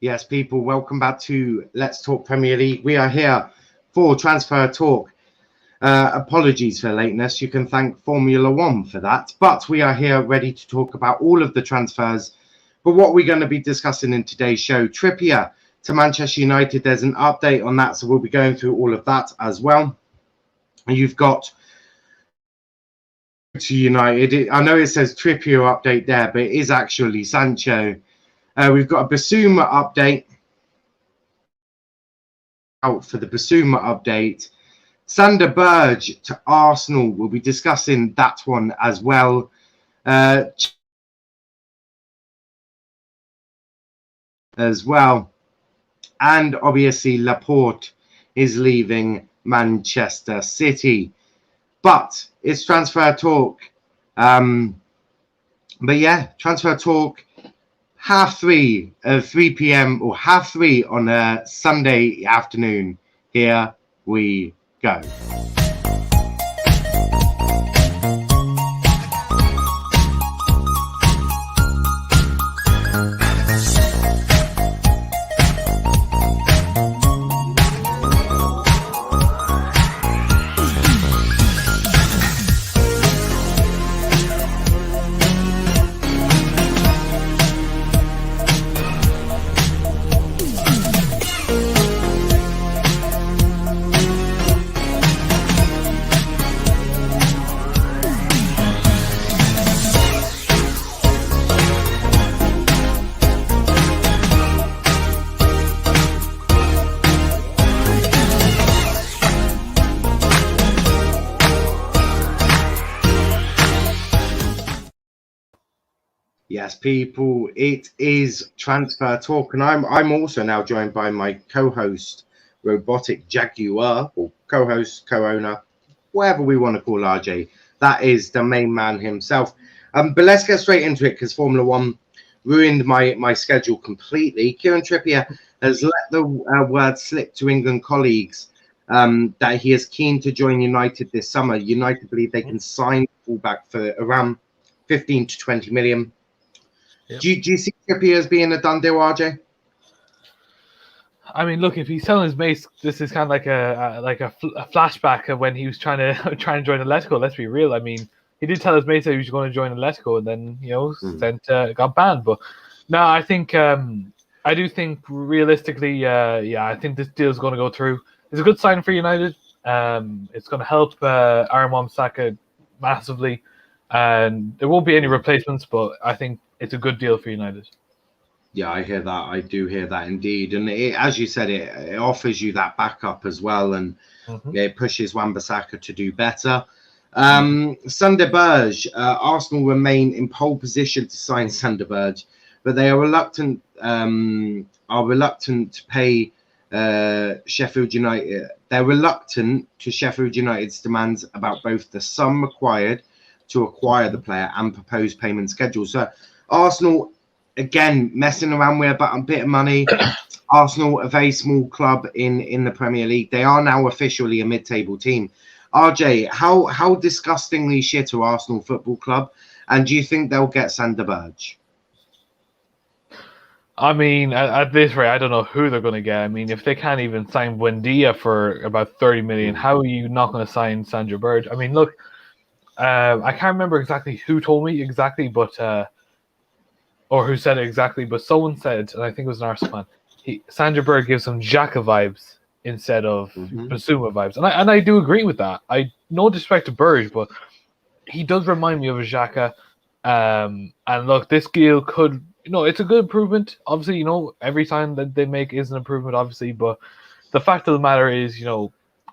Yes, people, welcome back to Let's Talk Premier League. We are here for Transfer Talk. Apologies for lateness. You can thank Formula One for that. But we are here ready to talk about all of the transfers. But what we're going to be discussing in today's show, Trippier to Manchester United, there's an update on that. So we'll be going through all of that as well. And you've got to United. I know it says Trippier update there, but it is actually Sancho. We've got a Bissouma update. Out for the Bissouma update. Sander Berge to Arsenal. We'll be discussing that one as well. As well. And obviously Laporte is leaving Manchester City. But it's transfer talk. But yeah, transfer talk. 3 p.m. or 3:30 on a Sunday afternoon. Here we go. Yes, people, it is transfer talk, and I'm also now joined by my co-host, Robotic Jaguar, or co-host, co-owner, whatever we want to call RJ. That is the main man himself. But let's get straight into it because Formula One ruined my schedule completely. Kieran Trippier has let the word slip to England colleagues that he is keen to join United this summer. United believe they can sign fullback for around 15 to 20 million. Yep. Do you see Trippier as being a done deal, RJ? I mean, look, if he's telling his mates, this is kind of like a flashback of when he was trying to join Atletico. Let's be real. I mean, he did tell his mates that he was going to join Atletico, and then got banned. But no, I think I do think realistically, I think this deal is going to go through. It's a good sign for United. It's going to help Aaron Wan-Bissaka massively, and there won't be any replacements. But I think it's a good deal for United. Yeah, I hear that. I do hear that indeed. And as you said, it offers you that backup as well. And it pushes Wan-Bissaka to do better. Sander Berge, Arsenal remain in pole position to sign Sander Berge, but they are reluctant to pay Sheffield United. They're reluctant to Sheffield United's demands about both the sum required to acquire the player and proposed payment schedule. So Arsenal, again, messing around with a bit of money. Arsenal, a very small club in the Premier League. They are now officially a mid-table team. RJ, how disgustingly shit are Arsenal Football Club? And do you think they'll get Sander Berge? I mean, at this rate, I don't know who they're going to get. I mean, if they can't even sign Buendia for about 30 million, how are you not going to sign Sander Berge? I mean, look, I can't remember exactly who told me exactly, but or who said it exactly, but someone said, and I think it was an Arsenal fan, Sander Berge gives some Xhaka vibes instead of Bissouma vibes. And I do agree with that. No disrespect to Berge, but he does remind me of a Xhaka. And look, this deal could, it's a good improvement. Obviously, every time that they make is an improvement, obviously. But the fact of the matter is,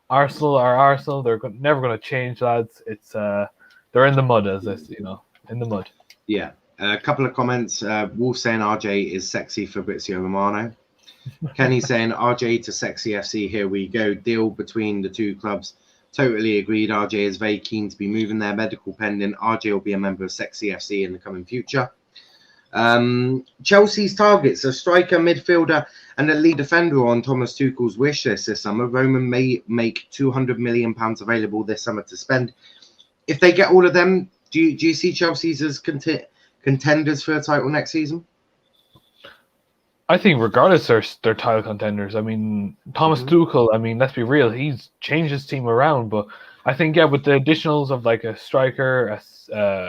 Arsenal are Arsenal. They're never going to change, lads. It's they're in the mud, as this, in the mud. Yeah. A couple of comments. Wolf saying RJ is sexy Fabrizio Romano. Kenny saying RJ to Sexy FC. Here we go. Deal between the two clubs. Totally agreed. RJ is very keen to be moving there. Medical pending. RJ will be a member of Sexy FC in the coming future. Chelsea's targets: a striker, midfielder, and a lead defender on Thomas Tuchel's wish list this summer. Roman may make £200 million available this summer to spend. If they get all of them, do you see Chelsea's as contenders for a title next season? I think regardless, they're title contenders. I mean, Thomas Tuchel, I mean, let's be real, he's changed his team around, but I think, yeah, with the additionals of like a striker, a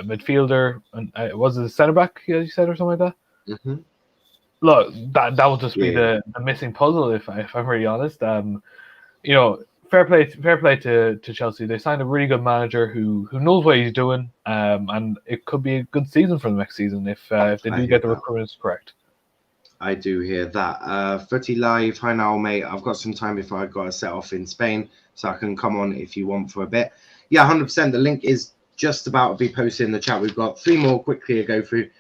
midfielder, and was it a centre back, as you said, or something like that? Mm-hmm. Look, that will just be Yeah. the missing puzzle, if I'm really honest. You know, fair play to Chelsea. They signed a really good manager who knows what he's doing, and it could be a good season for the next season if they do get the recruitments correct. I do hear that. Footy Live, hi now, mate. I've got some time before I've got to set off in Spain, so I can come on if you want for a bit. Yeah, 100%. The link is just about to be posted in the chat. We've got 3 more quickly to go through.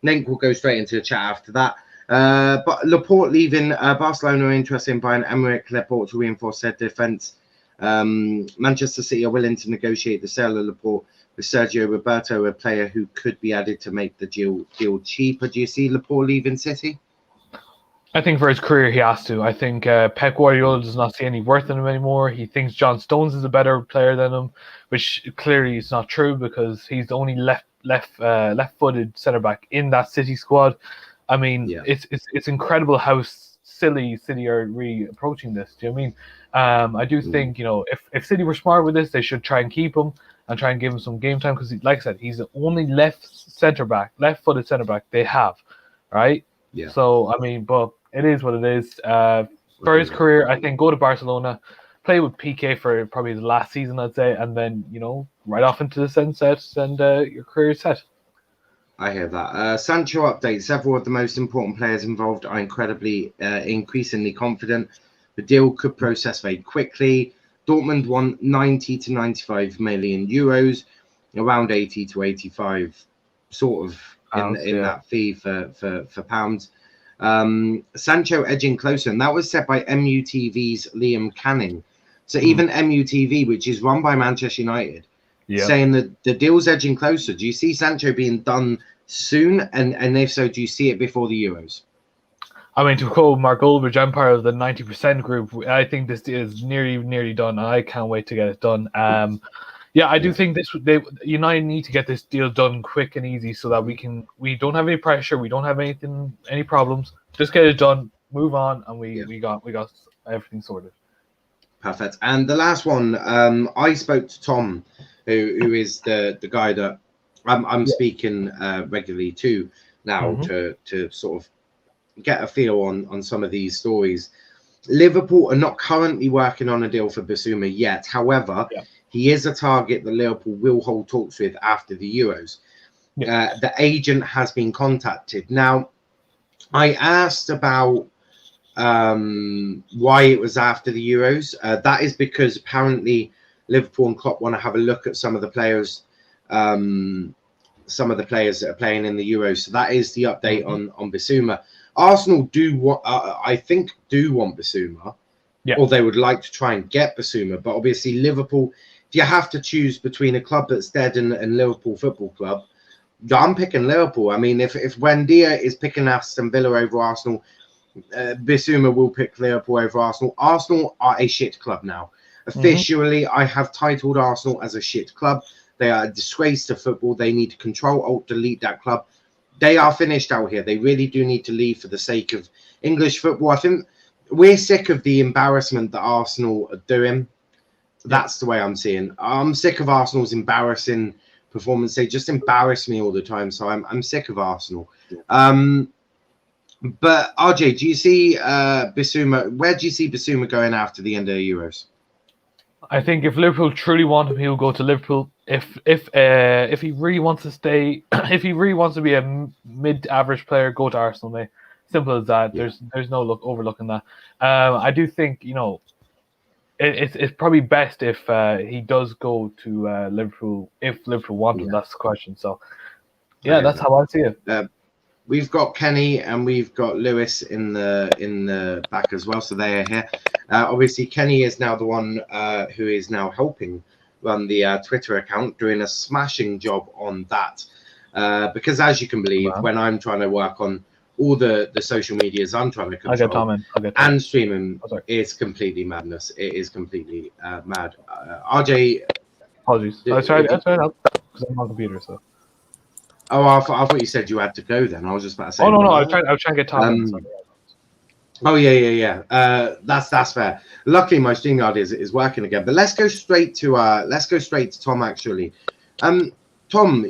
Link will go straight into the chat after that. But Laporte leaving, Barcelona are interested in buying Emerick Laporte to reinforce their defence. Manchester City are willing to negotiate the sale of Laporte with Sergio Roberto, a player who could be added to make the deal cheaper. Do you see Laporte leaving City? I think for his career, he has to. I think Pep Guardiola does not see any worth in him anymore. He thinks John Stones is a better player than him, which clearly is not true because he's the only left-footed centre back in that City squad. I mean, it's incredible how silly City are really approaching this. Do you know what I mean? I do think, you know, if City were smart with this, they should try and keep him and try and give him some game time because, like I said, he's the only left-footed centre back they have, right? Yeah. So I mean, but it is what it is. For his career, I think go to Barcelona, play with PK for probably the last season, I'd say, and then, you know, right off into the sunset, and your career is set. I hear that. Sancho update. Several of the most important players involved are increasingly confident. The deal could process very quickly. Dortmund want 90 to 95 million euros, around 80 to 85, sort of in that fee for pounds. Sancho edging closer, and that was said by MUTV's Liam Canning. So even MUTV, which is run by Manchester United, saying that the deal's edging closer. Do you see Sancho being done soon? And if so, do you see it before the Euros? I mean, to quote Mark Goldbridge, I'm part of the 90% group. I think this deal is nearly done. I can't wait to get it done. Yeah, I do think United need to get this deal done quick and easy so that we don't have any pressure, we don't have any problems. Just get it done, move on, and we got everything sorted. Perfect. And the last one, I spoke to Tom, who is the guy that I'm speaking regularly to now to sort of get a feel on some of these stories. Liverpool are not currently working on a deal for Bissouma yet. However, he is a target that Liverpool will hold talks with after the Euros. The agent has been contacted. Now, I asked about why it was after the Euros. That is because apparently Liverpool and Klopp want to have a look at some of the players that are playing in the Euros. So that is the update on Bissouma. Arsenal I think do want Bissouma, or they would like to try and get Bissouma. But obviously Liverpool, if you have to choose between a club that's dead and Liverpool Football Club, I'm picking Liverpool. I mean, if Wendia is picking Aston Villa over Arsenal, Bissouma will pick Liverpool over Arsenal. Arsenal are a shit club now. Officially, I have titled Arsenal as a shit club. They are a disgrace to football. They need to Control-Alt-Delete that club. They are finished out here. They really do need to leave for the sake of English football. I think we're sick of the embarrassment that Arsenal are doing. That's the way I'm seeing. I'm sick of Arsenal's embarrassing performance. They just embarrass me all the time. So I'm sick of Arsenal. But RJ, do you see Bissouma? Where do you see Bissouma going after the end of the Euros? I think if Liverpool truly want him, he'll go to Liverpool. If he really wants to stay, if he really wants to be a mid-average player, go to Arsenal, mate. Simple as that. There's no overlooking that. I do think, you know, it's probably best if he does go to Liverpool. If Liverpool want him, that's the question. So that's how I see it. We've got Kenny and we've got Lewis in the back as well, so they are here. Obviously, Kenny is now the one who is now helping run the Twitter account, doing a smashing job on that. Because as you can believe, when I'm trying to work on all the social medias I'm trying to control and streaming, it's completely madness. It is completely mad. RJ, apologies. I tried out because I'm on the computer, so. Oh, I thought you said you had to go then. I was just about to say. Oh, no. I was trying to get Tom. Oh yeah. That's fair. Luckily, my StreamYard is working again. But let's go straight to Tom actually. Tom,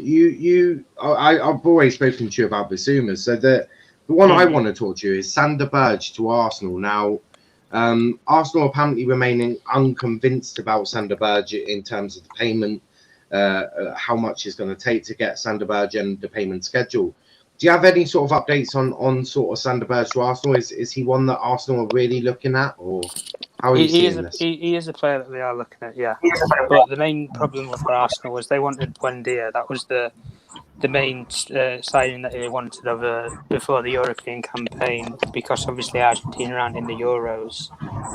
I've always spoken to you about Bissouma. So the one I want to talk to you is Sander Berge to Arsenal. Now, Arsenal apparently remaining unconvinced about Sander Berge in terms of the payment, how much it's going to take to get Sander Berge and the payment schedule. Do you have any sort of updates on sort of Sander Berge to Arsenal? Is he one that Arsenal are really looking at, or how are you seeing this? He is a player that they are looking at, yeah. But the main problem for Arsenal was they wanted Buendia. That was the main signing that they wanted before the European campaign, because obviously Argentina aren't in the Euros.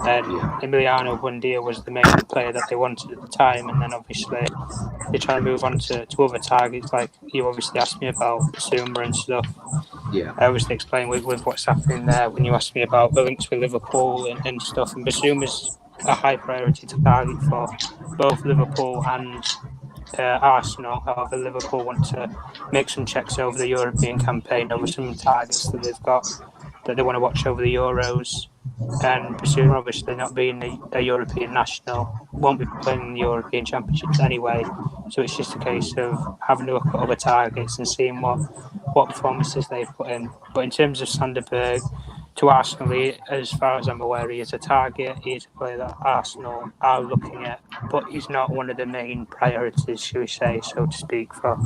And Emiliano Buendia was the main player that they wanted at the time, and then obviously they try to move on to other targets, like you obviously asked me about Bissouma and stuff. Yeah, I obviously explained with what's happening there when you asked me about the links with Liverpool and stuff. And Bissouma's a high priority target for both Liverpool and Arsenal. However, Liverpool want to make some checks over the European campaign, over some targets that they've got that they want to watch over the Euros. And Bissouma, obviously not being a European national, won't be playing in the European Championships anyway. So it's just a case of having to look at other targets and seeing what performances they've put in. But in terms of Sander Berge, to Arsenal, as far as I'm aware, he is a target. He is a player that Arsenal are looking at, but he's not one of the main priorities, shall we say, so to speak, for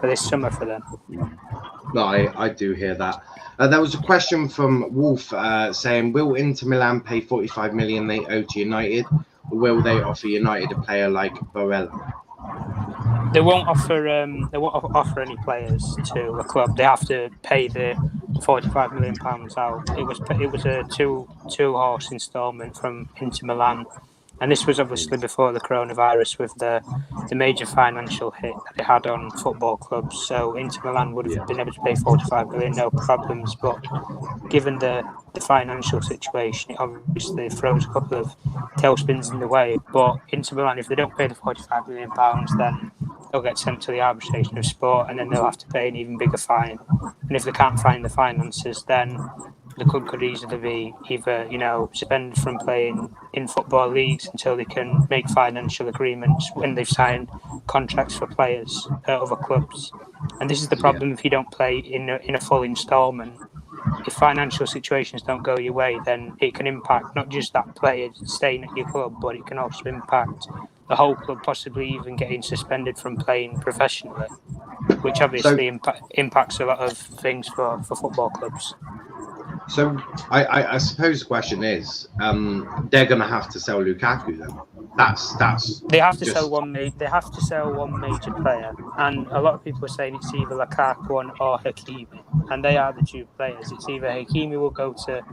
this summer for them. No, I do hear that. There was a question from Wolf saying, will Inter Milan pay 45 million they owe to United, or will they offer United a player like Barella? They won't offer any players to a club. They have to pay the £45 million out. It was a two horse instalment from Inter Milan, and this was obviously before the coronavirus, with the major financial hit that it had on football clubs. So Inter Milan would have been able to pay 45 million, no problems. But given the financial situation, it obviously throws a couple of tailspins in the way. But Inter Milan, if they don't pay the £45 million, then they'll get sent to the arbitration of sport, and then they'll have to pay an even bigger fine. And if they can't find the finances, then the club could easily be either, suspended from playing in football leagues until they can make financial agreements when they've signed contracts for players at other clubs. And this is the problem if you don't play in a full instalment. If financial situations don't go your way, then it can impact not just that player staying at your club, but it can also impact the whole club, possibly even getting suspended from playing professionally, which obviously impacts a lot of things for football clubs. So I suppose the question is, they're going to have to sell Lukaku then. That's they have to sell one. They have to sell one major player, and a lot of people are saying it's either Lukaku or Hakimi, and they are the two players. It's either Hakimi will go to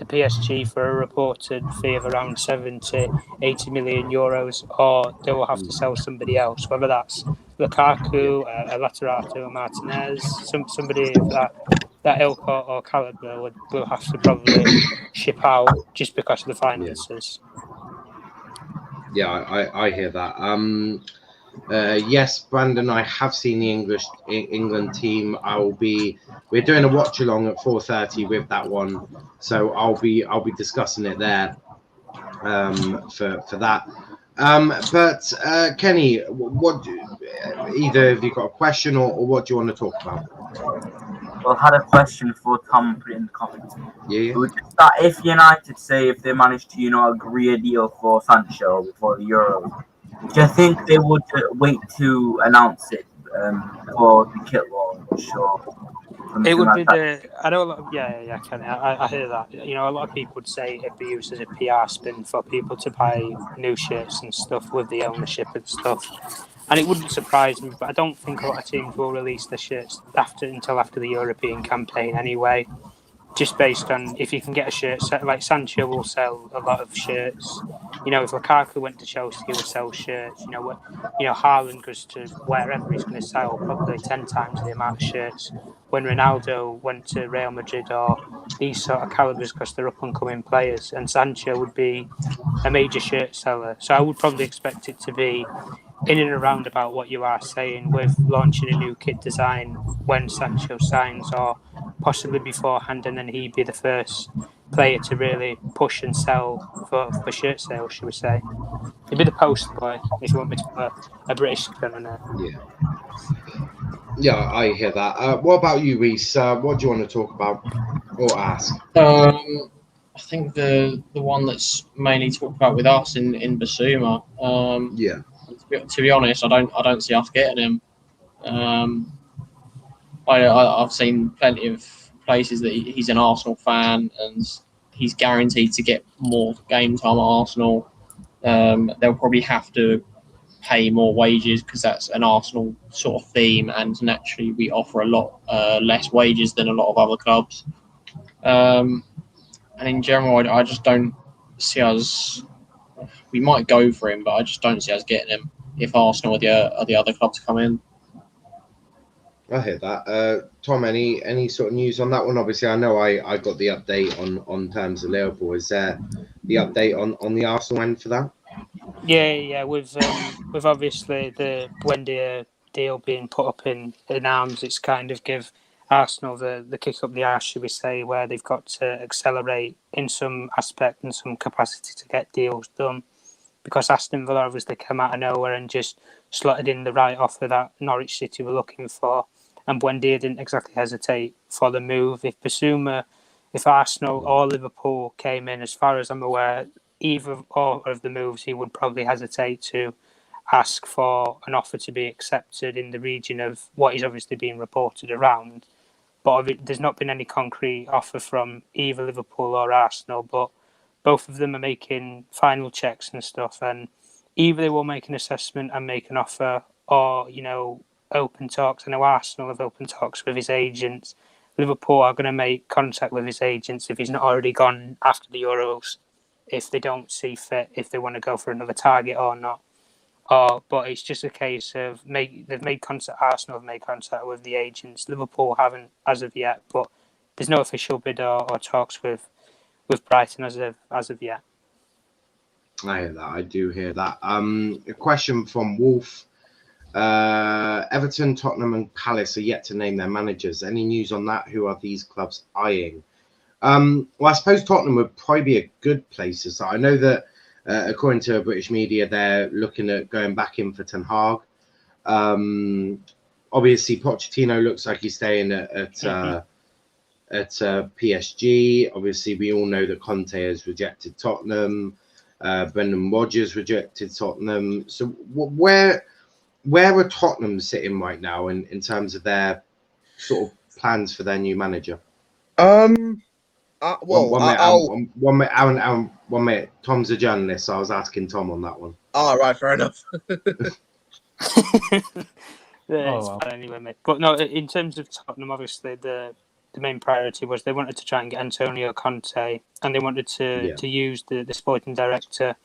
PSG for a reported fee of around 70, 80 million euros, or they will have to sell somebody else, whether that's Lukaku, a Laporte, Martinez, somebody of that ilk or calibre will have to probably ship out just because of the finances. Yeah, I hear that. Yes, Brandon, I have seen the England team. We're doing a watch along at 4:30 with that one, so I'll be discussing it there for that. But Kenny, either have you got a question or what do you want to talk about? Well, I had a question for Tom, put it in the comments. Yeah. So just that if United say if they manage to, agree a deal for Sancho before the Euros, do you think they would wait to announce it for the kit launch or it would be that? I know a lot of, yeah, Kenny, I hear that. A lot of people would say it'd be used as a PR spin for people to buy new shirts and stuff with the ownership and stuff. And it wouldn't surprise me, but I don't think a lot of teams will release the shirts until after the European campaign anyway. Just based on if you can get a shirt, like Sancho will sell a lot of shirts. If Lukaku went to Chelsea, he would sell shirts. Haaland goes to wherever, he's going to sell probably 10 times the amount of shirts. When Ronaldo went to Real Madrid or these sort of calibers, because they're up and coming players, and Sancho would be a major shirt seller. So I would probably expect it to be in and around about what you are saying, with launching a new kit design when Sancho signs, or possibly beforehand, and then he'd be the first player to really push and sell for shirt sales, should we say. He'd be the poster boy, if you want me to put a British spin on it. Yeah, I hear that. What about you, Reese? What do you want to talk about or ask? I think the one that's mainly talked about with us in Bissouma. Yeah. To be honest, I don't see us getting him. I've seen plenty of places that he's an Arsenal fan and he's guaranteed to get more game time at Arsenal. They'll probably have to pay more wages because that's an Arsenal sort of theme, and naturally we offer a lot less wages than a lot of other clubs. And in general, I just don't see us. We might go for him, but I just don't see us getting him if Arsenal or the other clubs come in. I hear that. Tom, any sort of news on that one? Obviously, I know I got the update on terms of Liverpool. Is there the update on the Arsenal end for that? Yeah. With obviously the Buendia deal being put up in arms, it's kind of give Arsenal the kick up the arse, should we say, where they've got to accelerate in some aspect and some capacity to get deals done. Because Aston Villa obviously came out of nowhere and just slotted in the right offer that Norwich City were looking for. And Buendia didn't exactly hesitate for the move. If Arsenal or Liverpool came in, as far as I'm aware, either or of the moves, he would probably hesitate to ask for an offer to be accepted in the region of what is obviously being reported around. But there's not been any concrete offer from either Liverpool or Arsenal, but both of them are making final checks and stuff, and either they will make an assessment and make an offer, or open talks. I know Arsenal have open talks with his agents. Liverpool are going to make contact with his agents if he's not already gone after the Euros, if they don't see fit, if they want to go for another target or not. But it's just a case of they've made contact. Arsenal have made contact with the agents. Liverpool haven't as of yet, but there's no official bid or talks with Brighton as of yet. I hear that. I do hear that. A question from Wolf. Everton, Tottenham, and Palace are yet to name their managers. Any news on that? Who are these clubs eyeing? Well, I suppose Tottenham would probably be a good place to start. I know that according to British media, they're looking at going back in for Ten Hag. Obviously, Pochettino looks like he's staying at PSG. Obviously, we all know that Conte has rejected Tottenham. Brendan Rodgers rejected Tottenham. So where are Tottenham sitting right now in terms of their sort of plans for their new manager? One minute. Tom's a journalist, so I was asking Tom on that one. Oh, right, fair enough. Anyway, mate. But no, in terms of Tottenham, obviously the main priority was they wanted to try and get Antonio Conte, and they wanted to use the sporting director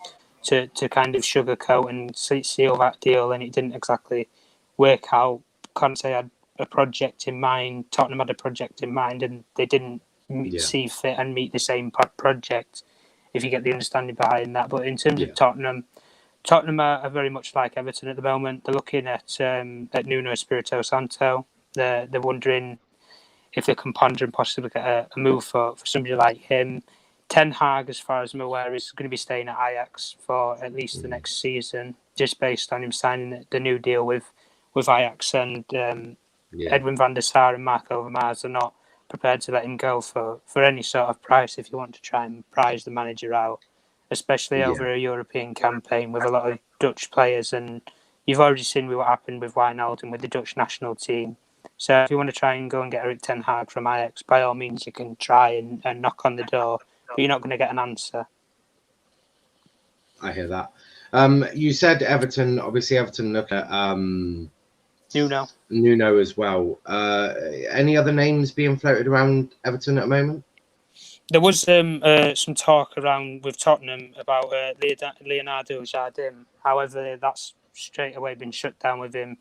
to kind of sugarcoat and seal that deal, and it didn't exactly work out. Conte had a project in mind, Tottenham had a project in mind, and they didn't see fit and meet the same project, if you get the understanding behind that. But in terms of Tottenham are very much like Everton at the moment. They're looking at Nuno Espirito Santo. They're wondering if they can ponder and possibly get a move for somebody like him. Ten Hag, as far as I'm aware, is going to be staying at Ajax for at least the next season, just based on him signing the new deal with Ajax, and Edwin van der Sar and Marco Overmars are not prepared to let him go for any sort of price if you want to try and prize the manager out, especially over a European campaign with a lot of Dutch players. And you've already seen what happened with Wijnaldum with the Dutch national team. So if you want to try and go and get Erik Ten Hag from Ajax, by all means you can try and knock on the door, but you're not going to get an answer. I hear that. You said Everton. Obviously, Everton look at Nuno as well. Any other names being floated around Everton at the moment? There was some talk around with Tottenham about Leonardo Jardim. However, that's straight away been shut down with him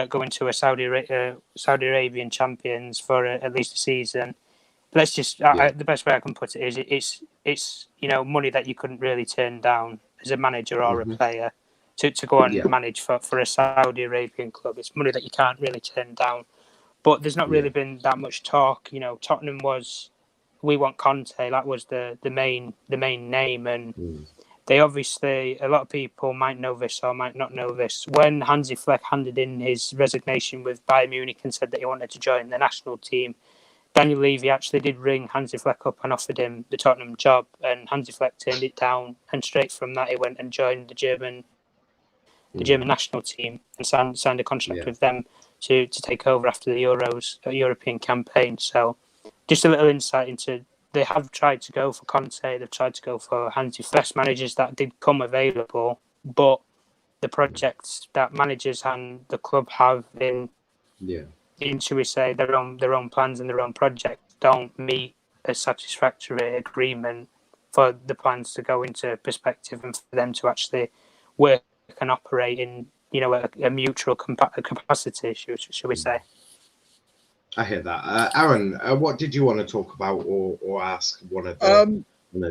going to a Saudi Arabian champions for at least a season. Let's just the best way I can put it is it's money that you couldn't really turn down as a manager or a player to go and manage for a Saudi Arabian club. It's money that you can't really turn down. But there's not really been that much talk. You know, Tottenham was, we want Conte. That was the main name, and they obviously, a lot of people might know this or might not know this. When Hansi Flick handed in his resignation with Bayern Munich and said that he wanted to join the national team, Daniel Levy actually did ring Hansi Flick up and offered him the Tottenham job, and Hansi Flick turned it down. And straight from that, he went and joined the German national team and signed a contract with them to take over after the European campaign. So, just a little insight into, they have tried to go for Conte, they've tried to go for Hansi Flick, managers that did come available, but the projects that managers and the club have in should we say, their own plans and their own projects don't meet a satisfactory agreement for the plans to go into perspective and for them to actually work and operate in, you know, a mutual capacity, should we say. I hear that. Aaron, what did you want to talk about or ask one of the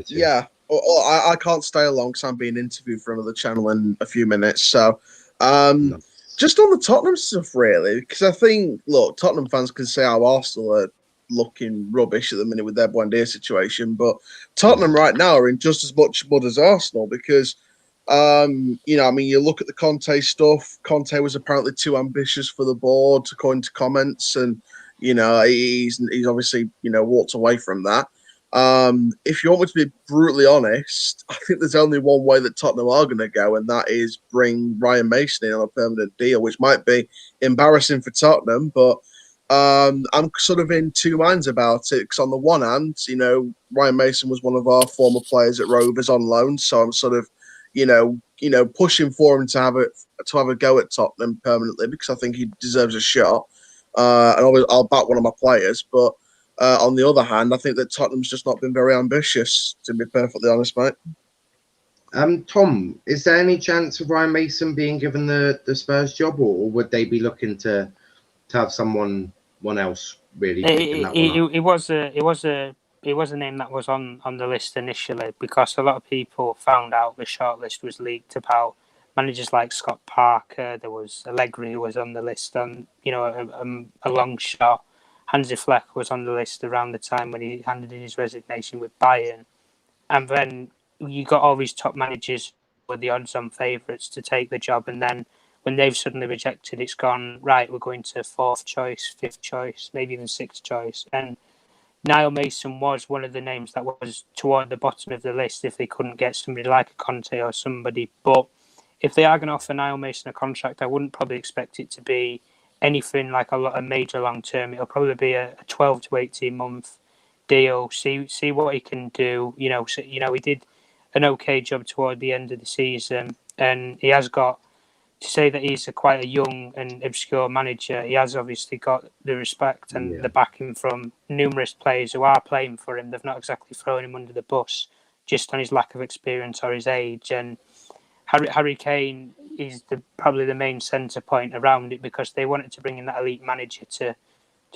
Yeah, I can't stay long because I'm being interviewed for another channel in a few minutes. So, just on the Tottenham stuff, really, because I think, look, Tottenham fans can say how Arsenal are looking rubbish at the minute with their Buendia situation, but Tottenham right now are in just as much mud as Arsenal because, you know, I mean, you look at the Conte stuff. Conte was apparently too ambitious for the board, according to comments, and you know, he's obviously, you know, walked away from that. If you want me to be brutally honest, I think there's only one way that Tottenham are going to go, and that is bring Ryan Mason in on a permanent deal, which might be embarrassing for Tottenham, but I'm sort of in two minds about it, because on the one hand, you know, Ryan Mason was one of our former players at Rovers on loan, so I'm sort of, you know, pushing for him to have a go at Tottenham permanently, because I think he deserves a shot. And I'll back one of my players, but on the other hand, I think that Tottenham's just not been very ambitious, to be perfectly honest, mate. Tom, is there any chance of Ryan Mason being given the Spurs job, or would they be looking to have someone else really picking that one up? It was a name that was on the list initially, because a lot of people found out the shortlist was leaked about managers like Scott Parker. There was Allegri who was on the list, on, you know, a long shot. Hansi Flick was on the list around the time when he handed in his resignation with Bayern. And then you got all these top managers with the odds-on favourites to take the job, and then when they've suddenly rejected, it's gone, right, we're going to fourth choice, fifth choice, maybe even sixth choice. And Niall Mason was one of the names that was toward the bottom of the list if they couldn't get somebody like a Conte or somebody. But if they are going to offer Niall Mason a contract, I wouldn't probably expect it to be anything like a major long term. It'll probably be a 12 to 18 month deal. See what he can do. You know, he did an okay job toward the end of the season, and he has got, to say that he's quite a young and obscure manager, he has obviously got the respect and the backing from numerous players who are playing for him. They've not exactly thrown him under the bus just on his lack of experience or his age. And Harry Kane is probably the main centre point around it, because they wanted to bring in that elite manager to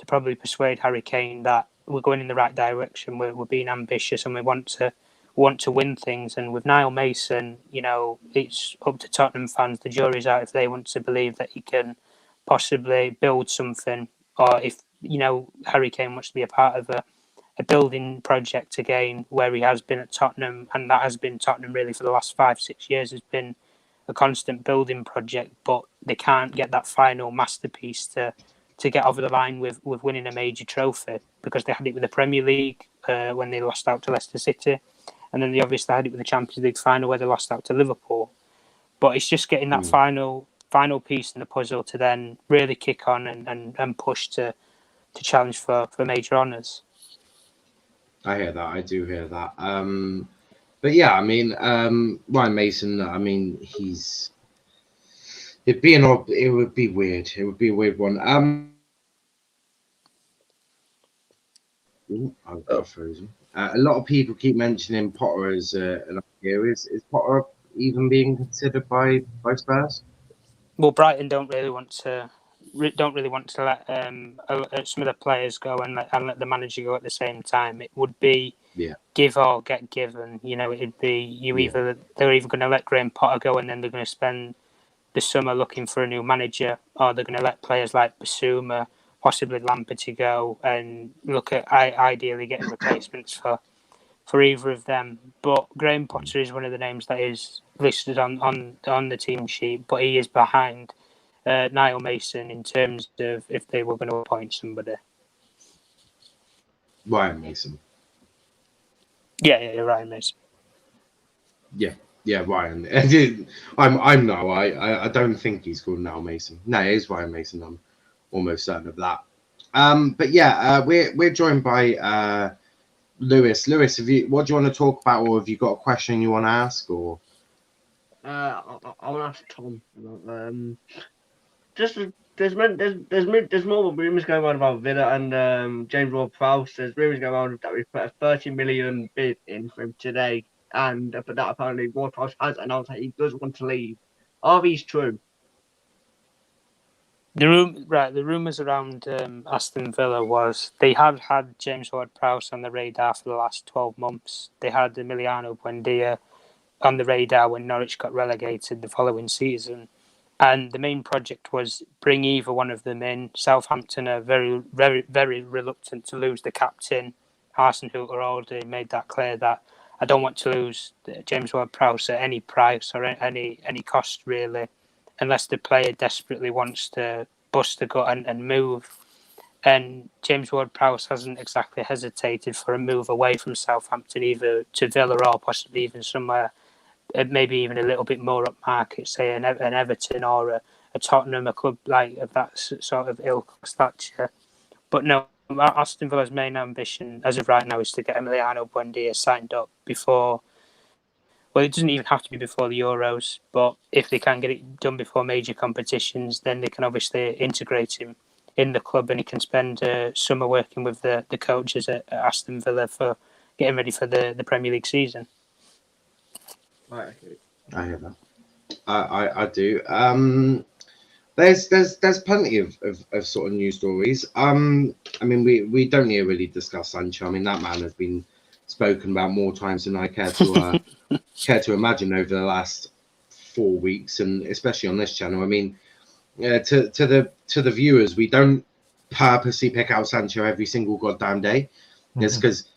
probably persuade Harry Kane that we're going in the right direction, we're being ambitious, and we want to win things. And with Niall Mason, you know, it's up to Tottenham fans. The jury's out if they want to believe that he can possibly build something, or if, you know, Harry Kane wants to be a part of a building project again, where he has been at Tottenham, and that has been Tottenham really for the last 5-6 years, has been a constant building project, but they can't get that final masterpiece to get over the line with winning a major trophy, because they had it with the Premier League when they lost out to Leicester City, and then they obviously had it with the Champions League final where they lost out to Liverpool. But it's just getting that final piece in the puzzle to then really kick on and push to challenge for major honours. I hear that. I do hear that. But yeah, I mean, Ryan Mason, I mean, it would be weird. It would be a weird one. I got frozen. A lot of people keep mentioning Potter as an idea. Is Potter even being considered by Spurs? Well, Brighton don't really want to let some of the players go and let the manager go at the same time. It would be give or get given. You know, it'd be they're either going to let Graham Potter go and then they're going to spend the summer looking for a new manager, or they're going to let players like Bissouma possibly Lampard to go and look at ideally getting replacements for either of them. But Graham Potter is one of the names that is listed on the team sheet, but he is behind Niall Mason in terms of if they were going to appoint somebody. Ryan Mason. Yeah, Ryan Mason. Yeah, Ryan. I'm no. I don't think he's called Niall Mason. No, it is Ryan Mason. I'm almost certain of that. But yeah, we're joined by Lewis. Lewis, what do you want to talk about, or have you got a question you want to ask, or? I want to ask Tom. Just there's more rumours going on about Villa and James Ward-Prowse. There's rumours going on that we put a 30 million bid in for him today, but that apparently Ward-Prowse has announced that he does want to leave. Are these true? The rumours around Aston Villa was they have had James Ward-Prowse on the radar for the last 12 months. They had Emiliano Buendia on the radar when Norwich got relegated the following season. And the main project was bring either one of them in. Southampton are very, very, very reluctant to lose the captain. Arsene Hooter already made that clear that I don't want to lose James Ward-Prowse at any price or any cost, really, unless the player desperately wants to bust the gut and move. And James Ward-Prowse hasn't exactly hesitated for a move away from Southampton, either to Villa or possibly even somewhere maybe even a little bit more upmarket, say an Everton or a Tottenham, a club like of that sort of ilk stature. But no, Aston Villa's main ambition as of right now is to get Emiliano Buendia signed up before. Well, it doesn't even have to be before the Euros, but if they can get it done before major competitions, then they can obviously integrate him in the club and he can spend summer working with the coaches at Aston Villa for getting ready for the Premier League season. Right, okay. I hear that. I do. There's plenty of sort of news stories. I mean, we don't need to really discuss Sancho. I mean, that man has been spoken about more times than I care to imagine over the last 4 weeks, and especially on this channel. I mean, to the viewers, we don't purposely pick out Sancho every single goddamn day. It's because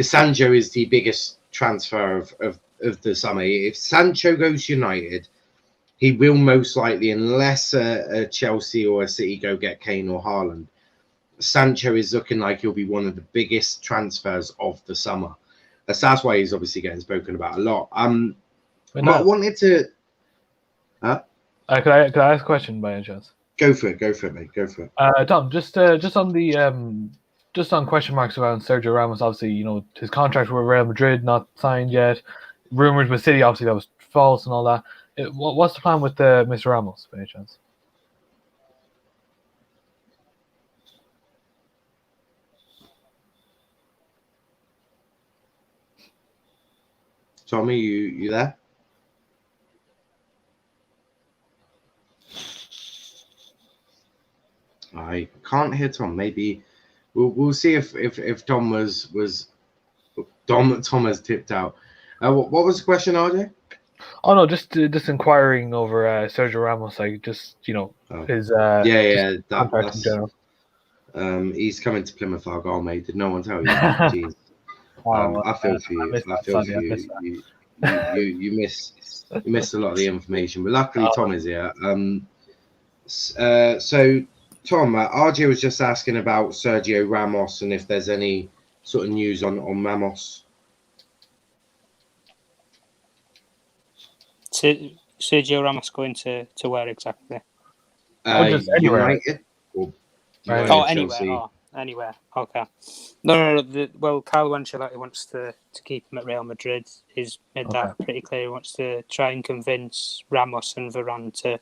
Sancho is the biggest transfer of the summer. If Sancho goes United, he will most likely, unless a Chelsea or a City go get Kane or Haaland, Sancho is looking like he'll be one of the biggest transfers of the summer. That's why he's obviously getting spoken about a lot. But I wanted to. Could I ask a question by any chance? Go for it, mate. Go for it. Tom, just on the just on question marks around Sergio Ramos. Obviously, you know his contract with Real Madrid not signed yet. Rumors with City, obviously that was false and all that. What's the plan with Mr. Ramos, by any chance? Tommy, you there? I can't hear Tom. Maybe we'll see if Tom was Tom has tipped out. What was the question, RJ? Oh no, just inquiring over Sergio Ramos, like just his contract in general. He's coming to Plymouth Argyle, mate. Did no one tell you? Jeez. I feel for you. I feel for you. You missed a lot of the information, but luckily Tom is here. So Tom, RJ was just asking about Sergio Ramos and if there's any sort of news on Ramos. Sergio Ramos going to where exactly? Just anywhere. United? Anywhere. Okay. No. Carlo Ancelotti wants to keep him at Real Madrid. He's made that pretty clear. He wants to try and convince Ramos and Varane to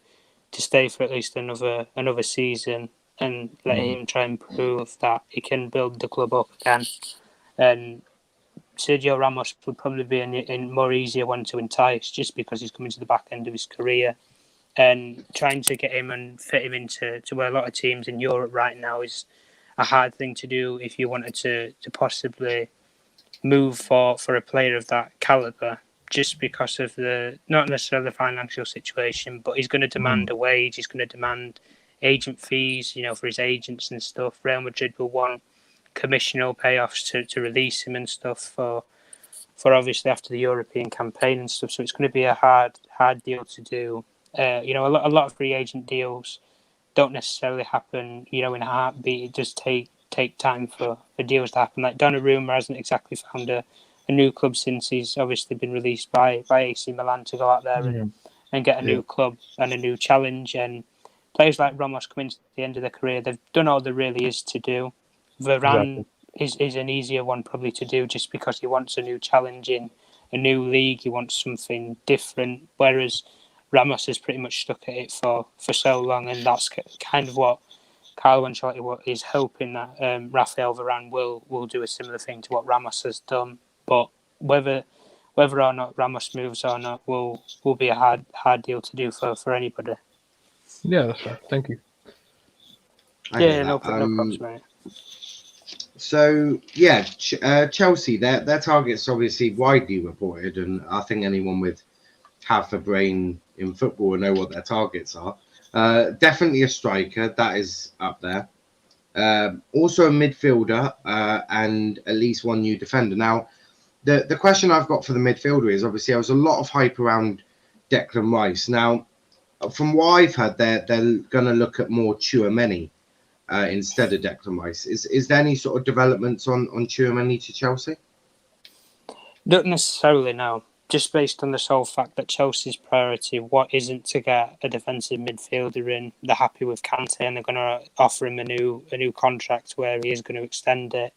stay for at least another season and let him try and prove that he can build the club up again. And Sergio Ramos would probably be a more easier one to entice just because he's coming to the back end of his career. And trying to get him and fit him into where a lot of teams in Europe right now is a hard thing to do if you wanted to possibly move for a player of that calibre, just because of not necessarily the financial situation, but he's going to demand a wage, he's going to demand agent fees, for his agents and stuff. Real Madrid will want commissional payoffs to release him and stuff for obviously after the European campaign and stuff. So it's going to be a hard deal to do. A lot of free agent deals don't necessarily happen, in a heartbeat. It does take time for deals to happen. Like Donnarumma hasn't exactly found a new club since he's obviously been released by AC Milan to go out there and get a new club and a new challenge. And players like Ramos come into the end of their career, they've done all there really is to do. Varane is an easier one probably to do just because he wants a new challenge in a new league. He wants something different, whereas Ramos has pretty much stuck at it for so long, and that's kind of what Carlo Ancelotti is hoping that Rafael Varane will do a similar thing to what Ramos has done. But whether or not Ramos moves or not will be a hard deal to do for anybody. Yeah, that's right. Thank you. No problems, mate. So Chelsea, their targets obviously widely reported, and I think anyone with half a brain in football will know what their targets are. Definitely a striker, that is up there. Also a midfielder and at least one new defender. Now, the question I've got for the midfielder is obviously there was a lot of hype around Declan Rice. Now, from what I've heard, they're going to look at more Tchouaméni instead of Declan Rice. Is there any sort of developments on Tchouaméni to Chelsea? Not necessarily, no. Just based on the sole fact that Chelsea's priority isn't to get a defensive midfielder in. They're happy with Conte and they're going to offer him a new contract where he is going to extend it.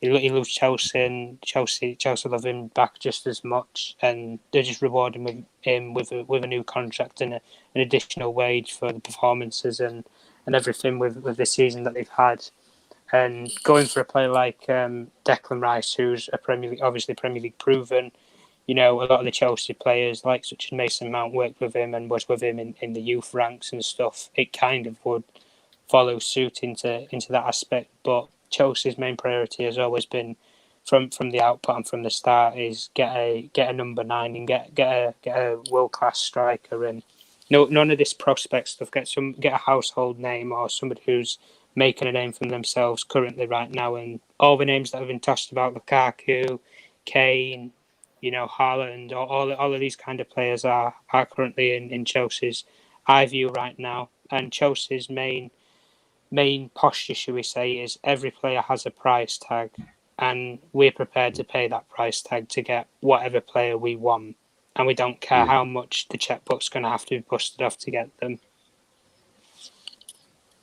He loves Chelsea and Chelsea love him back just as much, and they're just rewarding him with a new contract and an additional wage for the performances and everything with the season that they've had. And going for a player like Declan Rice, who's obviously Premier League proven. A lot of the Chelsea players, like such as Mason Mount, worked with him and was with him in the youth ranks and stuff. It kind of would follow suit into that aspect. But Chelsea's main priority has always been, from the output and from the start, is get a number 9 and get a world class striker. And none of this prospect stuff. Get a household name or somebody who's making a name for themselves currently right now. And all the names that have been tossed about, Lukaku, Kane, Haaland, all of these kind of players are currently in Chelsea's eye view right now. And Chelsea's main posture, should we say, is every player has a price tag, and we're prepared to pay that price tag to get whatever player we want, and we don't care how much the checkbook's going to have to be busted off to get them.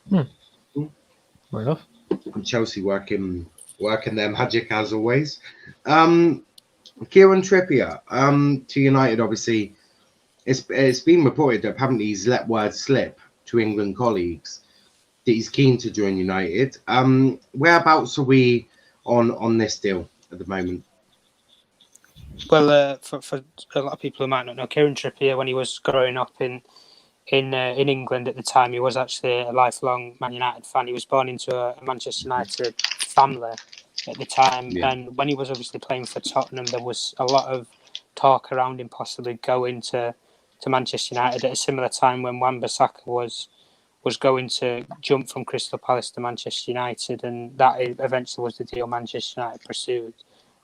Fair enough. Chelsea working their magic as always. Kieran Trippier to United, obviously, it's been reported that apparently he's let word slip to England colleagues that he's keen to join United. Whereabouts are we on this deal at the moment? Well, for a lot of people who might not know, Kieran Trippier, when he was growing up in England at the time, he was actually a lifelong Man United fan. He was born into a Manchester United family at the time, and when he was obviously playing for Tottenham, there was a lot of talk around him possibly going to Manchester United at a similar time when Wan-Bissaka was going to jump from Crystal Palace to Manchester United, and that eventually was the deal Manchester United pursued.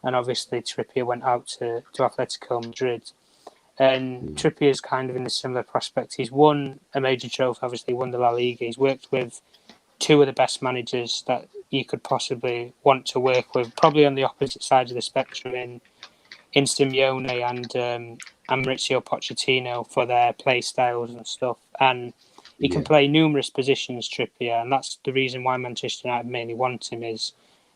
And obviously Trippier went out to Atletico Madrid. And Trippier is kind of in a similar prospect. He's won a major trophy, obviously won the La Liga. He's worked with two of the best managers that you could possibly want to work with, probably on the opposite side of the spectrum in Simeone and Mauricio Pochettino for their play styles and stuff. And he can play numerous positions, Trippier, and that's the reason why Manchester United mainly want him, is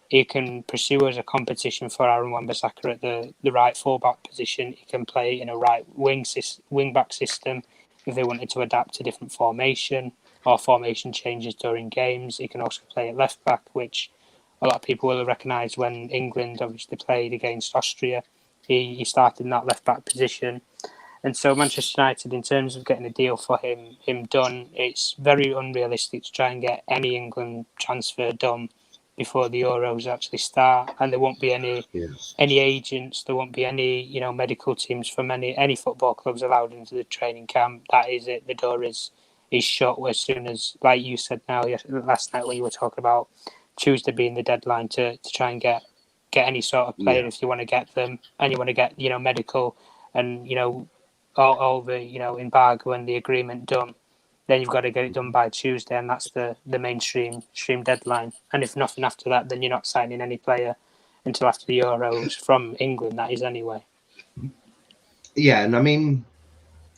he can pursue as a competition for Aaron Wan-Bissaka at the right fullback position. He can play in a right wing-back system if they wanted to adapt to different formation or formation changes during games. He can also play at left-back, which a lot of people will recognise when England obviously played against Austria. He started in that left-back position. And so Manchester United, in terms of getting a deal for him done, it's very unrealistic to try and get any England transfer done before the Euros actually start, and there won't be any agents, there won't be any medical teams from any football clubs allowed into the training camp. That is it. The door is shut as soon as, like you said now last night when you were talking about Tuesday being the deadline to try and get any sort of player if you want to get them, and you want to get medical and all the embargo and the agreement done. Then you've got to get it done by Tuesday, and that's the mainstream deadline. And if nothing after that, then you're not signing any player until after the Euros from England. That is anyway. Yeah, and I mean,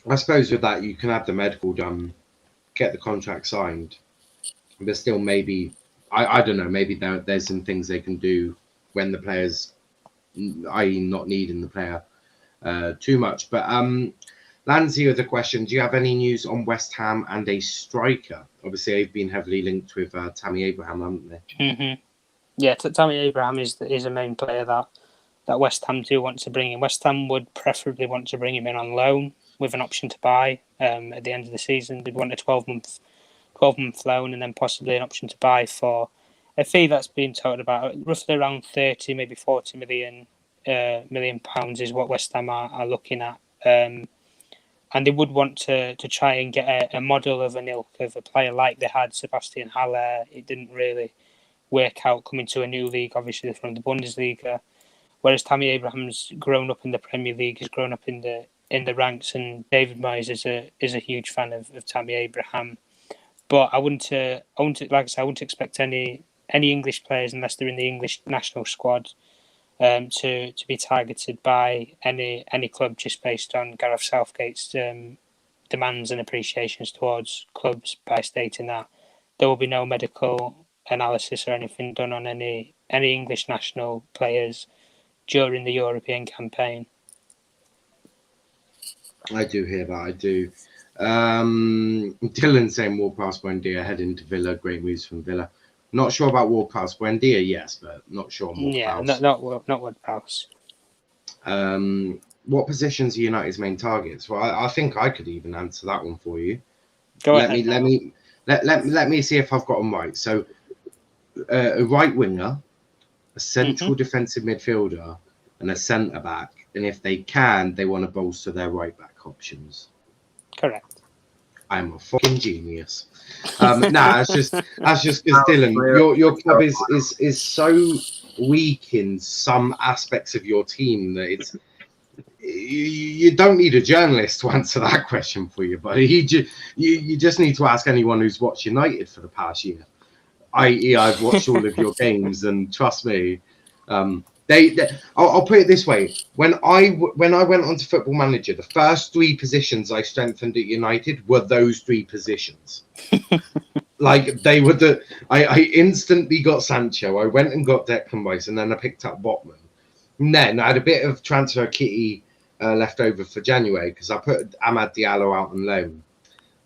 I suppose with that you can have the medical done, get the contract signed, but still maybe I don't know. Maybe there's some things they can do when the players, i.e., not needing the player too much. But Landsey with a question: do you have any news on West Ham and a striker? Obviously, they've been heavily linked with Tammy Abraham, haven't they? Mm-hmm. Yeah, Tammy Abraham is a main player that West Ham do want to bring in. West Ham would preferably want to bring him in on loan with an option to buy at the end of the season. They'd want a 12-month loan and then possibly an option to buy for a fee that's been talked about, roughly around 30, maybe 40 million pounds is what West Ham are looking at. And they would want to try and get a model of an ilk of a player like they had Sebastian Haller. It didn't really work out coming to a new league, obviously from the Bundesliga. Whereas Tammy Abraham's grown up in the Premier League, has grown up in the ranks, and David Moyes is a huge fan of Tammy Abraham. But I wouldn't expect any English players unless they're in the English national squad to be targeted by any club just based on Gareth Southgate's demands and appreciations towards clubs by stating that there will be no medical analysis or anything done on any English national players during the European campaign. I do hear that. I do. Dylan saying Ward-Prowse Buendia heading to Villa. Great moves from Villa. Not sure about Ward-Prowse Buendia, yes, but not sure on Ward-Prowse. Yeah, not Ward-Prowse. What positions are United's main targets? Well, I think I could even answer that one for you. Let me see if I've got them right. So, a right winger, a central defensive midfielder, and a centre back. And if they can, they want to bolster their right back options. Correct. I'm a fucking genius. That's just because Dylan, your club is so weak in some aspects of your team that you don't need a journalist to answer that question for you, buddy. You just need to ask anyone who's watched United for the past year. i.e., I've watched all of your games, and trust me, I'll put it this way: when I went onto Football Manager, the first three positions I strengthened at United were those three positions. Like they were I instantly got Sancho. I went and got Declan Rice, and then I picked up Botman. And then I had a bit of transfer kitty left over for January because I put Amad Diallo out on loan.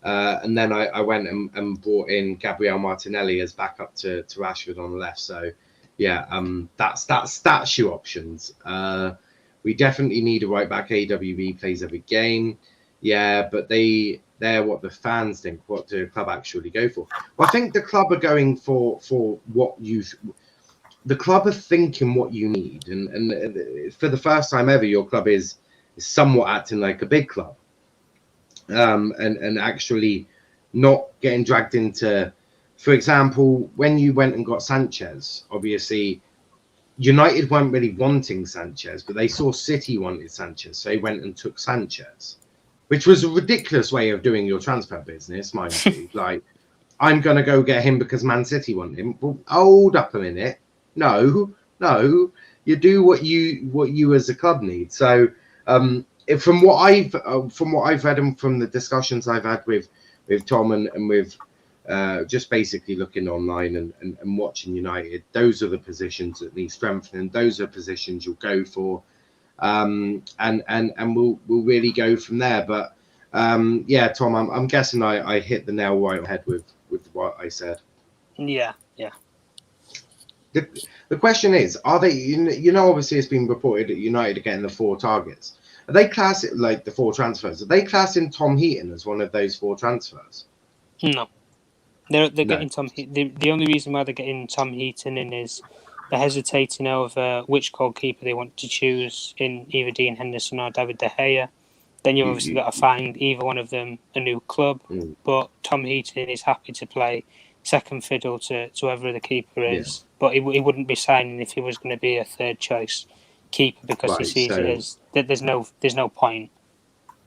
And then I went and brought in Gabriel Martinelli as backup to Rashford on the left. So, yeah, that's your options. We definitely need a right back. AWB plays every game. Yeah, but they're what the fans think. What do the club actually go for? Well, I think the club are going for what the club are thinking what you need. And for the first time ever, your club is somewhat acting like a big club. And actually not getting dragged into, for example, when you went and got Sanchez, obviously United weren't really wanting Sanchez, but they saw City wanted Sanchez, so they went and took Sanchez, which was a ridiculous way of doing your transfer business, mind you. Like, I'm going to go get him because Man City want him. Well, hold up a minute. No, you do what you as a club need. So, from what I've read and from the discussions I've had with Tom and with just basically looking online and watching United, those are the positions that need strengthening. Those are positions you'll go for, and we'll really go from there. But yeah, Tom, I'm guessing I hit the nail right on the head with what I said. Yeah. The question is, are they? Obviously it's been reported that United are getting the 4 targets. Are they classing like the 4 transfers? Are they classing Tom Heaton as one of those 4 transfers? No, they're getting Tom. The only reason why they're getting Tom Heaton in is they're hesitating over which goalkeeper they want to choose in either Dean Henderson or David De Gea. then you've obviously got to find either one of them a new club. But Tom Heaton is happy to play second fiddle to whoever the keeper is. But he wouldn't be signing if he was going to be a third choice keeper because he sees it as that there's no point.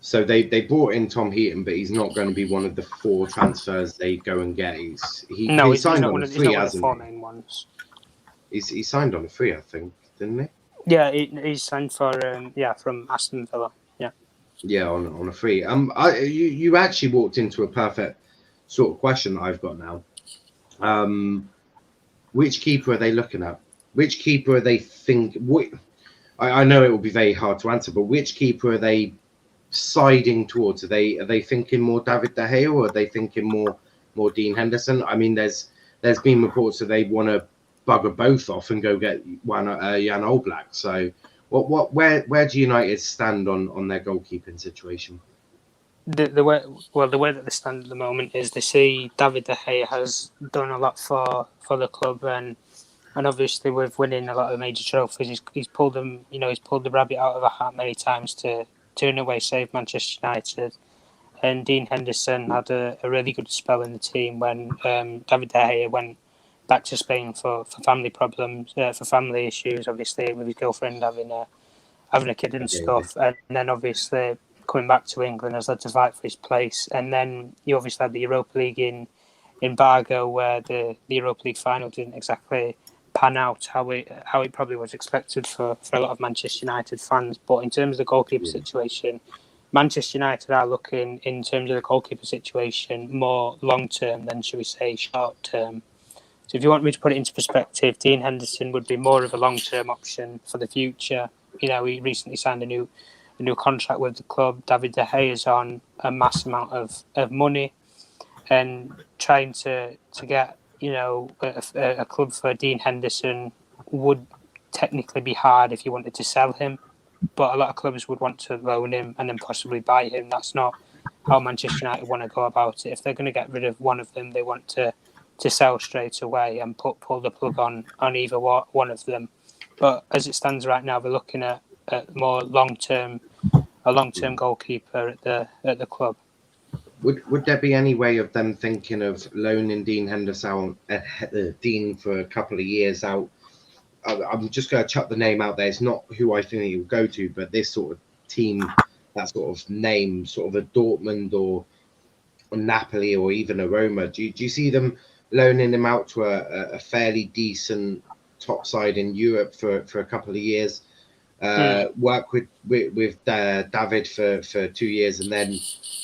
So they brought in Tom Heaton, but he's not going to be one of the 4 transfers they go and get. He signed on a free, hasn't he? Main ones. He signed on a free, I think, didn't he? Yeah, he's signed for from Aston Villa. Yeah, on a free. You actually walked into a perfect sort of question that I've got now. Which keeper are they looking at? Which keeper are they I know it will be very hard to answer, but which keeper are they siding towards? Are they thinking more David De Gea, or are they thinking more Dean Henderson? I mean, there's been reports that they want to bugger both off and go get Jan Oblak. So, where do United stand on their goalkeeping situation? The way that they stand at the moment is they see David De Gea has done a lot for the club, and obviously with winning a lot of major trophies, he's pulled them. He's pulled the rabbit out of a hat many times to in a way save Manchester United. And Dean Henderson had a really good spell in the team when David De Gea went back to Spain for family problems, for family issues, obviously with his girlfriend having a kid and stuff, and then obviously coming back to England has led to fight for his place. And then you obviously had the Europa League in Berge, where the Europa League final didn't exactly pan out how it probably was expected for a lot of Manchester United fans. But in terms of the goalkeeper situation, Manchester United are looking, in terms of the goalkeeper situation, more long-term than, shall we say, short-term. So if you want me to put it into perspective, Dean Henderson would be more of a long-term option for the future. He recently signed a new contract with the club. David De Gea is on a mass amount of money, and trying to get a club for Dean Henderson would technically be hard if you wanted to sell him. But a lot of clubs would want to loan him and then possibly buy him. That's not how Manchester United want to go about it. If they're going to get rid of one of them, they want to sell straight away and pull the plug on either one of them. But as it stands right now, we're looking at more long-term goalkeeper at the club. Would there be any way of them thinking of loaning Dean Henderson Dean for a couple of years out? I'm just going to chuck the name out there. It's not who I think he will go to, but this sort of team, that sort of name, sort of a Dortmund or Napoli or even a Roma. Do you see them loaning him out to a fairly decent top side in Europe for a couple of years? Work with David for 2 years, and then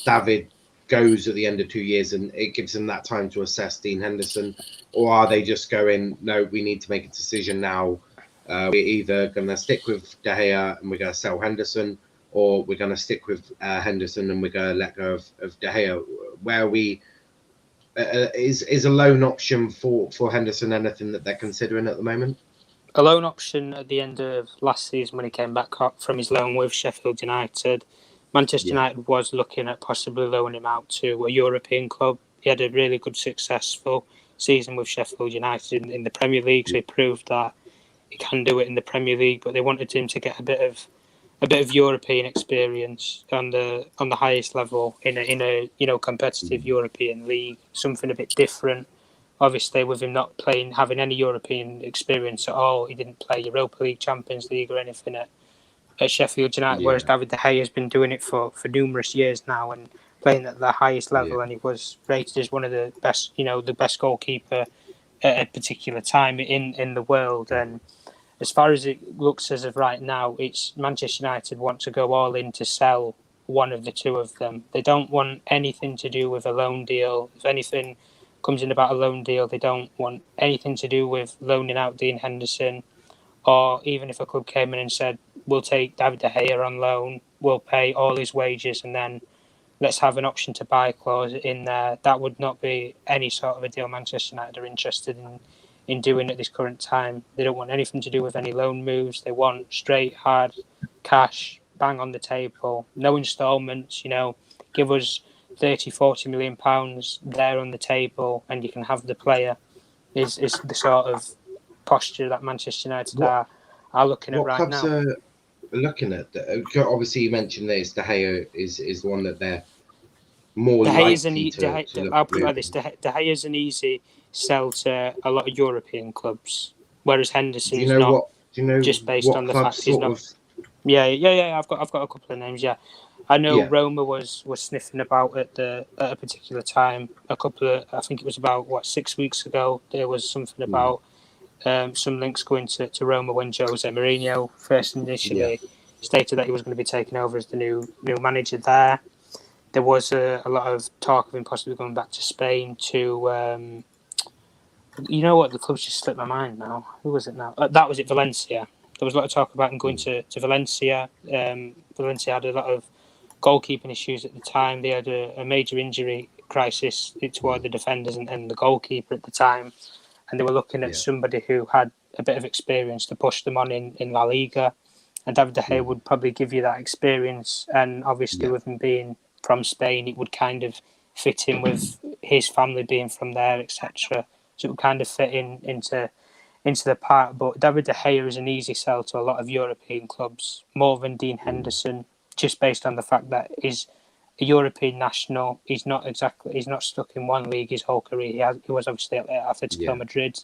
David goes at the end of 2 years, and it gives them that time to assess Dean Henderson? Or are they just going, no, we need to make a decision now? We're either going to stick with De Gea and we're going to sell Henderson, or we're going to stick with Henderson and we're going to let go of De Gea. Where we is a loan option for Henderson anything that they're considering at the moment? A loan option at the end of last season when he came back up from his loan with Sheffield United. Manchester United was looking at possibly loaning him out to a European club. He had a really good, successful season with Sheffield United in the Premier League, so he proved that he can do it in the Premier League. But they wanted him to get a bit of European experience on the highest level in a competitive European league, something a bit different. Obviously, with him not having any European experience at all, he didn't play Europa League, Champions League, or anything at Sheffield United, whereas David De Gea has been doing it for numerous years now and playing at the highest level, and he was rated as one of the best, the best goalkeeper at a particular time in the world. And as far as it looks as of right now, it's Manchester United want to go all in to sell one of the two of them. They don't want anything to do with a loan deal. If anything comes in about a loan deal, they don't want anything to do with loaning out Dean Henderson. Or even if a club came in and said, we'll take David De Gea on loan, we'll pay all his wages, and then let's have an option to buy clause in there, that would not be any sort of a deal Manchester United are interested in doing at this current time. They don't want anything to do with any loan moves. They want straight, hard cash, bang on the table, no instalments, give us 30, 40 million pounds there on the table and you can have the player, is the sort of posture that Manchester United are looking at right now. looking at obviously you mentioned this. De Gea is the one that they're more De Gea's likely to look I'll at put it like moving. this: De Gea's an easy sell to a lot of European clubs, whereas Do Henderson's you know not. what? Do you know Just based what on the club fact he's sort not. of? Yeah. I've got a couple of names. Yeah, I know Yeah. Roma was sniffing about at a particular time. I think it was about 6 weeks ago. There was something about some links going to Roma when Jose Mourinho first initially stated that he was going to be taking over as the new manager there. There was a lot of talk of him possibly going back to Spain to. You know what? The club's just slipped my mind now. Who was it now? That was it, Valencia. There was a lot of talk about him going to Valencia. Valencia had a lot of goalkeeping issues at the time. They had a major injury crisis toward the defenders and the goalkeeper at the time. And they were looking at somebody who had a bit of experience to push them on in La Liga. And David De Gea would probably give you that experience. And obviously, with him being from Spain, it would kind of fit in with his family being from there, etc. So it would kind of fit into the part. But David De Gea is an easy sell to a lot of European clubs, more than Dean Henderson, just based on the fact that he's a European national. He's not stuck in one league his whole career. He was obviously at Atletico Madrid.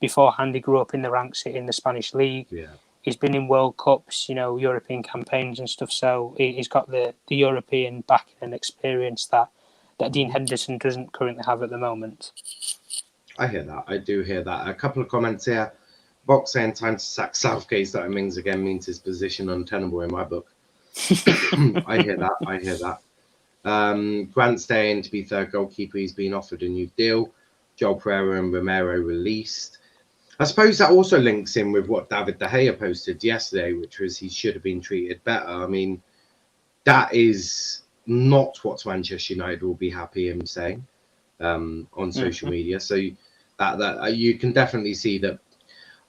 Beforehand, he grew up in the ranks in the Spanish league. Yeah. He's been in World Cups, European campaigns and stuff. So he's got the European backing and experience that Dean Henderson doesn't currently have at the moment. I hear that. I do hear that. A couple of comments here. Box saying time to sack Southgate. That Mings again means his position untenable in my book. I hear that. Grant staying to be third goalkeeper. He's been offered a new deal. Joel Pereira and Romero released. I suppose that also links in with what David De Gea posted yesterday, which was he should have been treated better. I mean, that is not what Manchester United will be happy in saying on social media. So that you can definitely see that.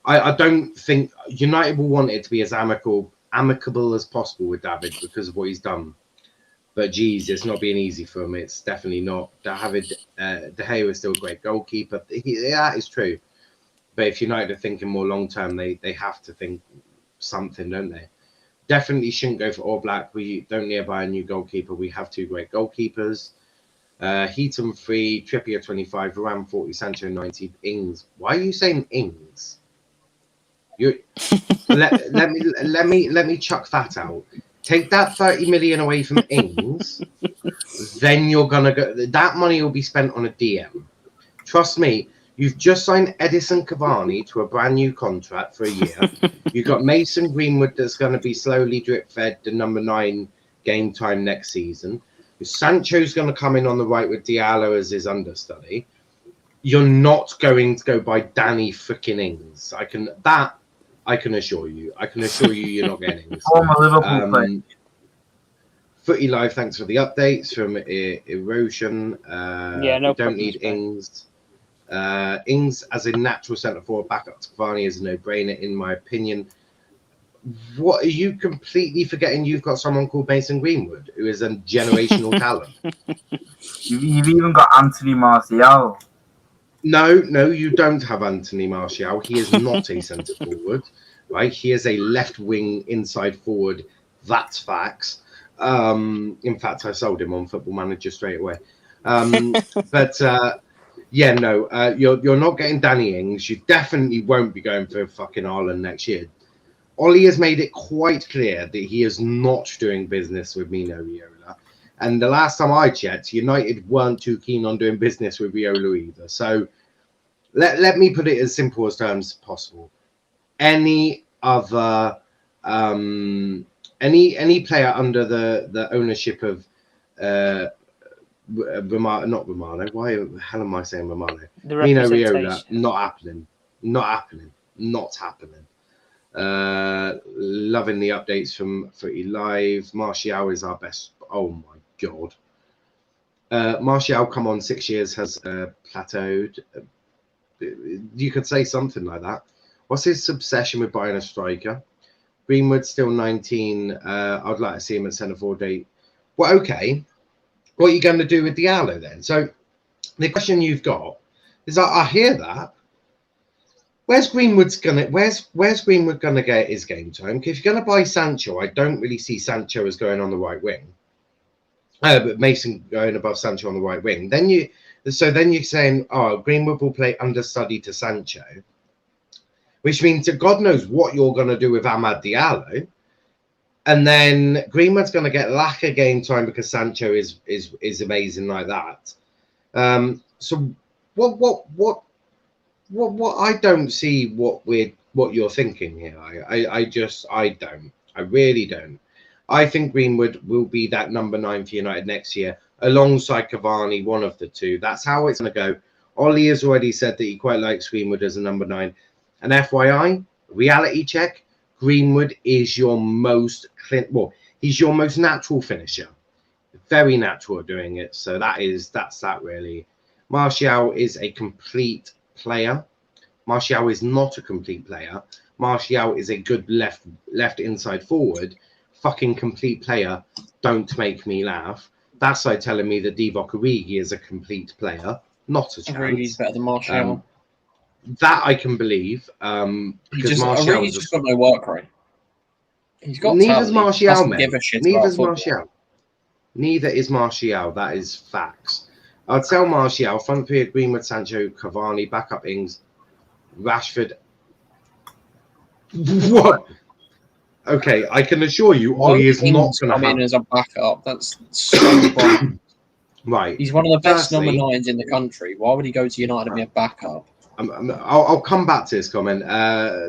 I don't think United will want it to be as amicable as possible with David because of what he's done. But geez, it's not being easy for him. It's definitely not. David De Gea is still a great goalkeeper. That is true. But if United are thinking more long term, they have to think something, don't they? Definitely shouldn't go for All Black. We don't need to buy a new goalkeeper. We have two great goalkeepers. Heaton 3, Trippier 25, Varane 40, Sancho 90, Ings. Why are you saying Ings? Let me chuck that out. Take that 30 million away from Ings, then you're gonna go. That money will be spent on a DM. Trust me. You've just signed Edison Cavani to a brand new contract for a year. You've got Mason Greenwood that's going to be slowly drip fed the number 9 game time next season. Sancho's going to come in on the right with Diallo as his understudy. You're not going to go by Danny freaking Ings. I can assure you. I can assure you you're not getting Ings. Former Liverpool player. Footy Live, thanks for the updates from Erosion. No we don't need Ings. Ings as a natural centre forward backup to Cavani is a no-brainer in my opinion. What are you completely forgetting? You've got someone called Mason Greenwood who is a generational talent. You've even got Anthony Martial. No, you don't have Anthony Martial. He is not a centre forward, right? He is a left wing inside forward. That's facts. In fact, I sold him on Football Manager straight away. You're not getting Danny Ings. You definitely won't be going for fucking Ireland next year. Ollie has made it quite clear that he is not doing business with Mino Raiola. And the last time I checked, United weren't too keen on doing business with Raiola either. So let me put it as simple as terms as possible. Any other any player under the ownership of not Romano. Why the hell am I saying Romano? Mino Raiola, not happening. Loving the updates from Footy Live. Martial is our best. Oh my god. Martial, come on, 6 years has plateaued. You could say something like that. What's his obsession with buying a striker? Greenwood still 19. I'd like to see him at centre forward date. Well, okay. What are you going to do with Diallo then? So the question you've got is that I hear that, Where's Greenwood gonna get his game time? If you're gonna buy Sancho, I don't really see Sancho as going on the right wing. But Mason going above Sancho on the right wing. Then you're saying, oh, Greenwood will play understudy to Sancho, which means that God knows what you're gonna do with Amad Diallo. And then Greenwood's gonna get lack of game time because Sancho is amazing like that. So what I don't see what you're thinking here. I don't. I really don't. I think Greenwood will be that number 9 for United next year, alongside Cavani, one of the two. That's how it's going to go. Ollie has already said that he quite likes Greenwood as a number 9. And FYI, reality check, Greenwood is your most he's your most natural finisher. Very natural at doing it. So that's that really. Martial is a complete player. Martial is not a complete player. Martial is a good left inside forward. Fucking complete player. Don't make me laugh. That's like telling me that Divock Origi is a complete player. Not a chance. Origi's better than Martial. That I can believe. Because Origi's just got no work rate. He's got neither's talent. Martial, mate. Give a shit Neither's Martial. Neither is Martial. That is facts. I'd sell Martial, front three, Greenwood, Sancho, Cavani, backup Ings, Rashford. What? Okay, I can assure you, Ollie is not going to come in as a backup. That's so wrong. Right. He's one of the best number 9s in the country. Why would he go to United and be a backup? I'll come back to this comment.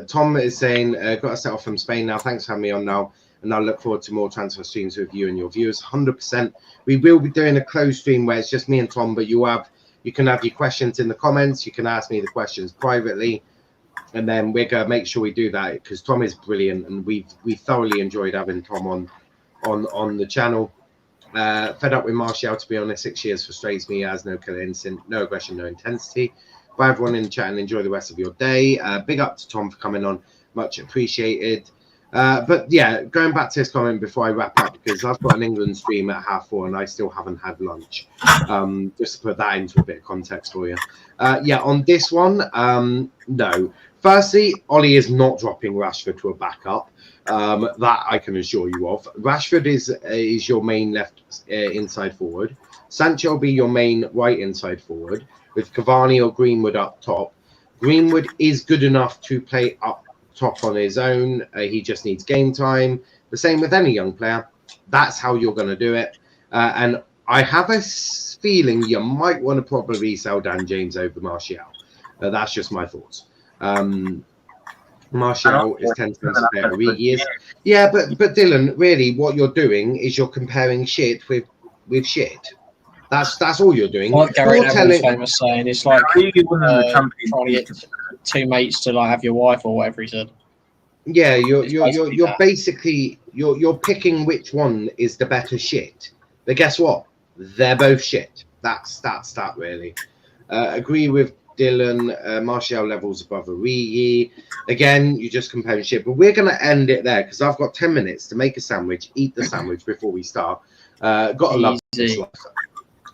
Tom is saying, got to set off from Spain now. Thanks for having me on now. And I look forward to more transfer streams with you and your viewers. 100%. We will be doing a closed stream where it's just me and Tom, but you can have your questions in the comments. You can ask me the questions privately. And then we're going to make sure we do that because Tom is brilliant. And we thoroughly enjoyed having Tom on the channel. Fed up with Martial, to be honest. 6 years frustrates me. He has no killer instinct, no aggression, no intensity. Bye everyone in the chat and enjoy the rest of your day. Big up to Tom for coming on. Much appreciated. But yeah, going back to this comment before I wrap up, because I've got an England stream at 4:30 and I still haven't had lunch. Just to put that into a bit of context for you. Yeah, on this one, no. Firstly, Ollie is not dropping Rashford to a backup. That I can assure you of. Rashford is your main left inside forward. Sancho will be your main right inside forward, with Cavani or Greenwood up top. Greenwood is good enough to play up top on his own. He just needs game time. The same with any young player. That's how you're going to do it. And I have a feeling you might want to probably sell Dan James over Martial. That's just my thoughts. Martial is 10 times better. Yeah, but Dylan, really, what you're doing is you're comparing shit with shit. That's all you're doing. Like Gary Neville's famous saying, it's like trying to get two mates to like have your wife or whatever he said. Yeah, you're basically you're picking which one is the better shit. But guess what? They're both shit. That's that really. Agree with Dylan. Martial levels above Origi. Again, you're just comparing shit. But we're gonna end it there because I've got 10 minutes to make a sandwich, eat the sandwich before we start. Gotta love this life.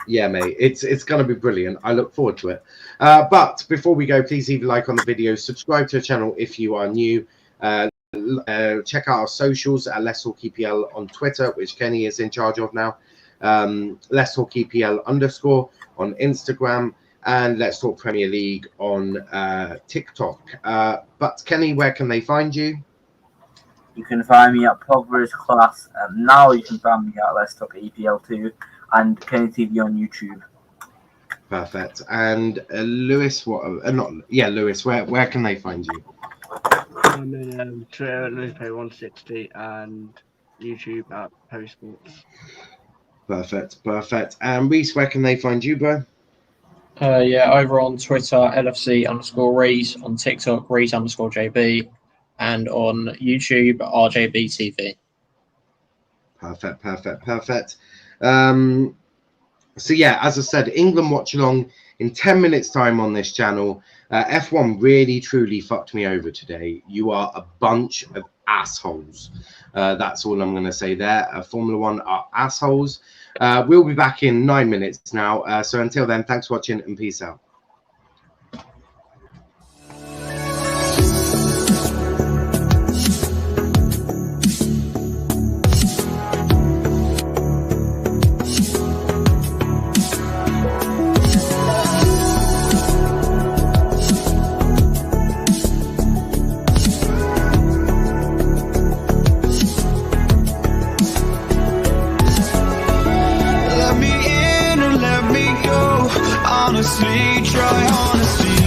Yeah, mate, it's going to be brilliant. I look forward to it. But before we go, please leave a like on the video. Subscribe to the channel if you are new. Check out our socials at Let's Talk EPL on Twitter, which Kenny is in charge of now. Let's Talk EPL _ on Instagram. And Let's Talk Premier League on TikTok. But Kenny, where can they find you? You can find me at Pogba's Class. Now you can find me at Let's Talk EPL 2. And Kenny TV on YouTube. Perfect. And Lewis, Lewis, where can they find you? I'm in Twitter at Lewis160 and YouTube at Post Sports. Perfect. And Reese, where can they find you, bro? Over on Twitter, LFC_Reese, on TikTok, Reese_JB, and on YouTube, RJBTV. Perfect. So yeah, as I said, England watch along in 10 minutes time on this channel. F1 really truly fucked me over today. You are a bunch of assholes. That's all I'm going to say there. Formula 1 are assholes. We'll be back in 9 minutes now. So until then, thanks for watching and peace out. go. Honestly, try honestly.